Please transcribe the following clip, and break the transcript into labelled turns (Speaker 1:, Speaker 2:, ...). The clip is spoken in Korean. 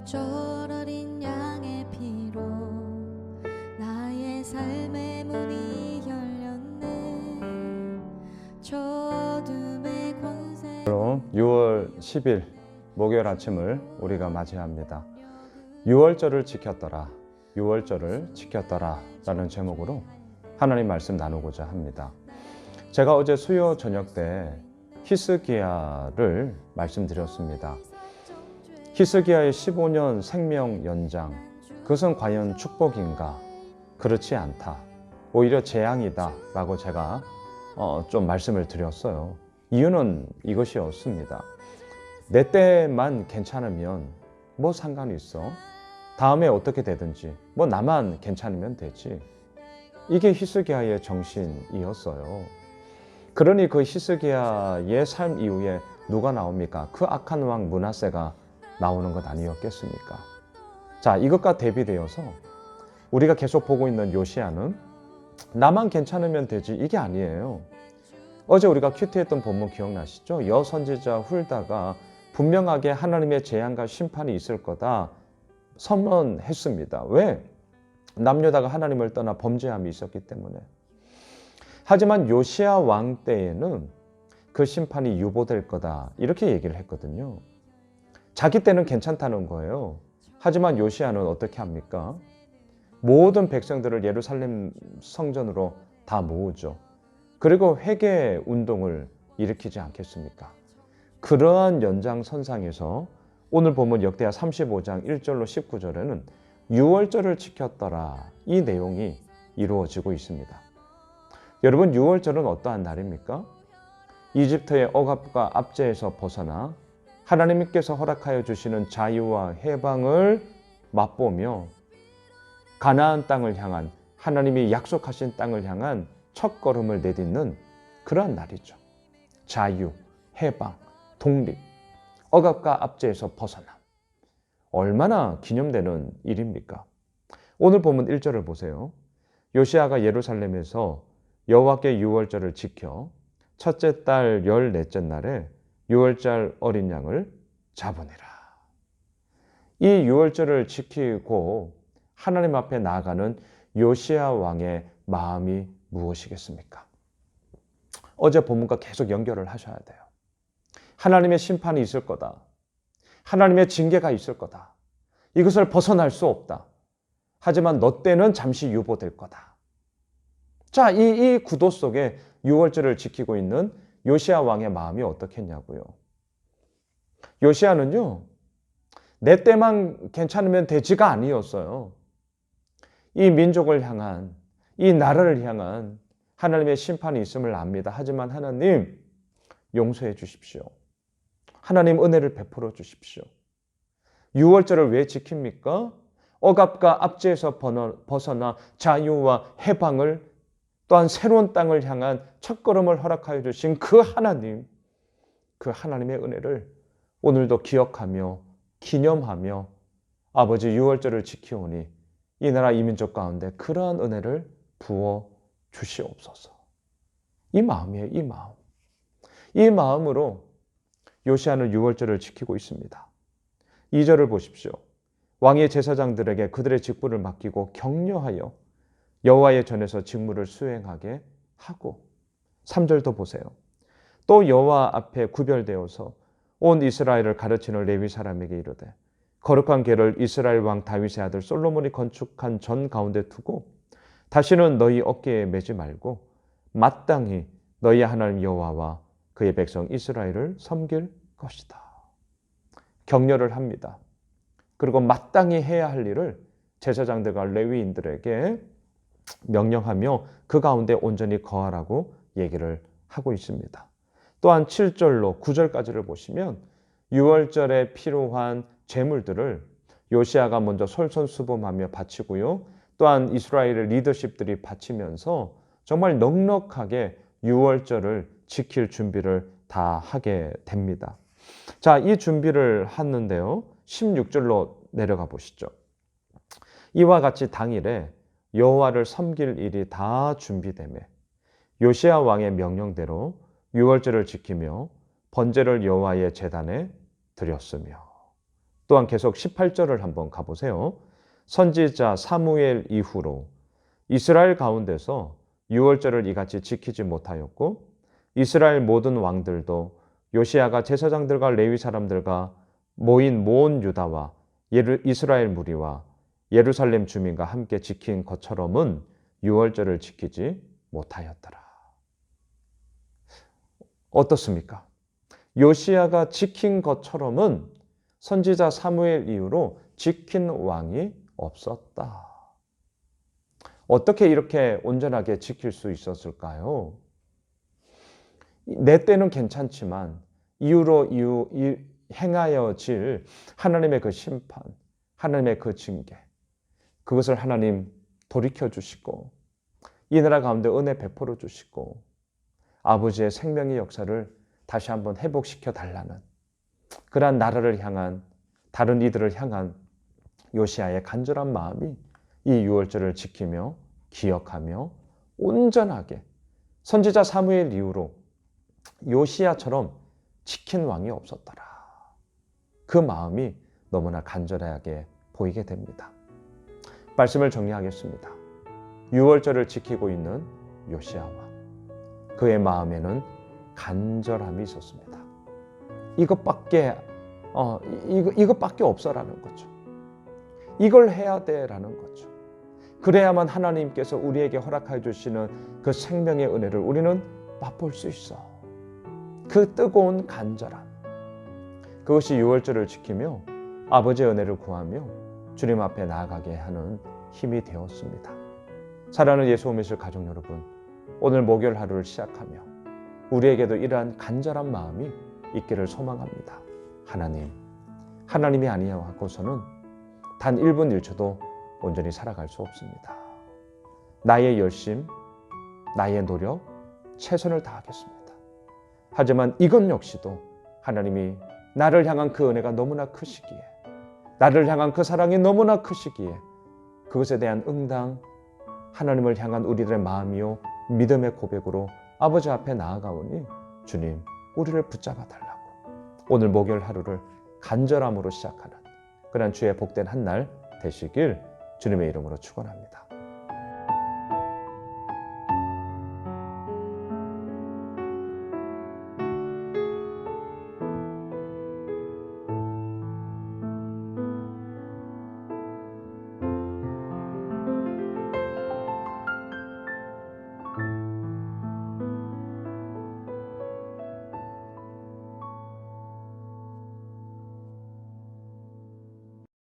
Speaker 1: 6월절 어린 양의 피로 나의 삶의 문이 열렸네. 저 어둠의 권세
Speaker 2: 6월 10일 목요일 아침을 우리가 맞이합니다. 6월절을 지켰더라, 6월절을 지켰더라 라는 제목으로 하나님 말씀 나누고자 합니다. 제가 어제 수요 저녁 때 히스기야를 말씀드렸습니다. 히스기야의 15년 생명 연장, 그것은 과연 축복인가? 그렇지 않다. 오히려 재앙이다 라고 제가 좀 말씀을 드렸어요. 이유는 이것이었습니다. 내 때만 괜찮으면 뭐 상관이 있어? 다음에 어떻게 되든지 뭐 나만 괜찮으면 되지. 이게 히스기야의 정신이었어요. 그러니 그 히스기야의 삶 이후에 누가 나옵니까? 그 악한 왕 므낫세가 나오는 것 아니었겠습니까? 자, 이것과 대비되어서 우리가 계속 보고 있는 요시야는 나만 괜찮으면 되지 이게 아니에요. 어제 우리가 큐티했던 본문 기억나시죠? 여선지자 훌다가 분명하게 하나님의 재앙과 심판이 있을 거다 선언했습니다. 왜? 남유다가 하나님을 떠나 범죄함이 있었기 때문에. 하지만 요시야 왕 때에는 그 심판이 유보될 거다 이렇게 얘기를 했거든요. 자기 때는 괜찮다는 거예요. 하지만 요시야는 어떻게 합니까? 모든 백성들을 예루살렘 성전으로 다 모으죠. 그리고 회개 운동을 일으키지 않겠습니까? 그러한 연장선상에서 오늘 보면 역대하 35장 1절로 19절에는 6월절을 지켰더라 이 내용이 이루어지고 있습니다. 여러분, 6월절은 어떠한 날입니까? 이집트의 억압과 압제에서 벗어나 하나님께서 허락하여 주시는 자유와 해방을 맛보며 가나안 땅을 향한, 하나님이 약속하신 땅을 향한 첫걸음을 내딛는 그러한 날이죠. 자유, 해방, 독립, 억압과 압제에서 벗어남. 얼마나 기념되는 일입니까? 오늘 보면 1절을 보세요. 요시야가 예루살렘에서 여호와께 6월절을 지켜 첫째 달 14째 날에 6월절 어린 양을 잡으니라. 이 6월절을 지키고 하나님 앞에 나아가는 요시야 왕의 마음이 무엇이겠습니까? 어제 본문과 계속 연결을 하셔야 돼요. 하나님의 심판이 있을 거다. 하나님의 징계가 있을 거다. 이것을 벗어날 수 없다. 하지만 너 때는 잠시 유보될 거다. 자, 이 구도 속에 6월절을 지키고 있는 요시야 왕의 마음이 어떻겠냐고요. 요시야는요, 내 때만 괜찮으면 되지가 아니었어요. 이 민족을 향한, 이 나라를 향한 하나님의 심판이 있음을 압니다. 하지만 하나님 용서해 주십시오. 하나님 은혜를 베풀어 주십시오. 6월절을 왜 지킵니까? 억압과 압제에서 벗어나 자유와 해방을, 또한 새로운 땅을 향한 첫걸음을 허락하여 주신 그 하나님, 그 하나님의 은혜를 오늘도 기억하며 기념하며 아버지 6월절을 지키오니 이 나라 이 민족 가운데 그러한 은혜를 부어 주시옵소서. 이 마음이에요. 이 마음. 이 마음으로 요시야는 6월절을 지키고 있습니다. 2절을 보십시오. 왕의 제사장들에게 그들의 직분을 맡기고 격려하여 여호와의 전에서 직무를 수행하게 하고, 3절도 보세요. 또 여호와 앞에 구별되어서 온 이스라엘을 가르치는 레위 사람에게 이르되 거룩한 궤를 이스라엘 왕 다윗의 아들 솔로몬이 건축한 전 가운데 두고 다시는 너희 어깨에 매지 말고 마땅히 너희 하나님 여호와와 그의 백성 이스라엘을 섬길 것이다. 격려를 합니다. 그리고 마땅히 해야 할 일을 제사장들과 레위인들에게 명령하며 그 가운데 온전히 거하라고 얘기를 하고 있습니다. 또한 7절로 9절까지를 보시면 6월절에 필요한 제물들을 요시야가 먼저 솔선수범하며 바치고요. 또한 이스라엘의 리더십들이 바치면서 정말 넉넉하게 6월절을 지킬 준비를 다 하게 됩니다. 자, 이 준비를 하는데요. 16절로 내려가 보시죠. 이와 같이 당일에 여호와를 섬길 일이 다 준비되매 요시야 왕의 명령대로 6월절을 지키며 번제를 여호와의 제단에 드렸으며. 또한 계속 18절을 한번 가보세요. 선지자 사무엘 이후로 이스라엘 가운데서 유월절을 이같이 지키지 못하였고 이스라엘 모든 왕들도 요시야가 제사장들과 레위 사람들과 모인 온 유다와 이스라엘 무리와 예루살렘 주민과 함께 지킨 것처럼은 유월절을 지키지 못하였더라. 어떻습니까? 요시야가 지킨 것처럼은 선지자 사무엘 이후로 지킨 왕이 없었다. 어떻게 이렇게 온전하게 지킬 수 있었을까요? 내 때는 괜찮지만 이후로 행하여질 하나님의 그 심판, 하나님의 그 징계, 그것을 하나님 돌이켜 주시고 이 나라 가운데 은혜 베풀어 주시고 아버지의 생명의 역사를 다시 한번 회복시켜 달라는 그러한 나라를 향한, 다른 이들을 향한 요시야의 간절한 마음이 이 유월절을 지키며 기억하며 온전하게 선지자 사무엘 이후로 요시야처럼 지킨 왕이 없었더라. 그 마음이 너무나 간절하게 보이게 됩니다. 말씀을 정리하겠습니다. 유월절을 지키고 있는 요시야 왕, 그의 마음에는 간절함이 있었습니다. 이것밖에 없어라는 거죠. 이걸 해야 돼라는 거죠. 그래야만 하나님께서 우리에게 허락해 주시는 그 생명의 은혜를 우리는 맛볼 수 있어. 그 뜨거운 간절함, 그것이 유월절을 지키며 아버지의 은혜를 구하며 주님 앞에 나아가게 하는 힘이 되었습니다. 사랑하는 예수 오미실 가족 여러분, 오늘 목요일 하루를 시작하며 우리에게도 이러한 간절한 마음이 있기를 소망합니다. 하나님이 아니하고서는 단 1분 1초도 온전히 살아갈 수 없습니다. 나의 열심, 나의 노력, 최선을 다하겠습니다. 하지만 이것 역시도 하나님이 나를 향한 그 은혜가 너무나 크시기에, 나를 향한 그 사랑이 너무나 크시기에 그것에 대한 응당, 하나님을 향한 우리들의 마음이요 믿음의 고백으로 아버지 앞에 나아가오니 주님, 우리를 붙잡아 달라고 오늘 목요일 하루를 간절함으로 시작하는 그런 주의 복된 한 날 되시길 주님의 이름으로 축원합니다.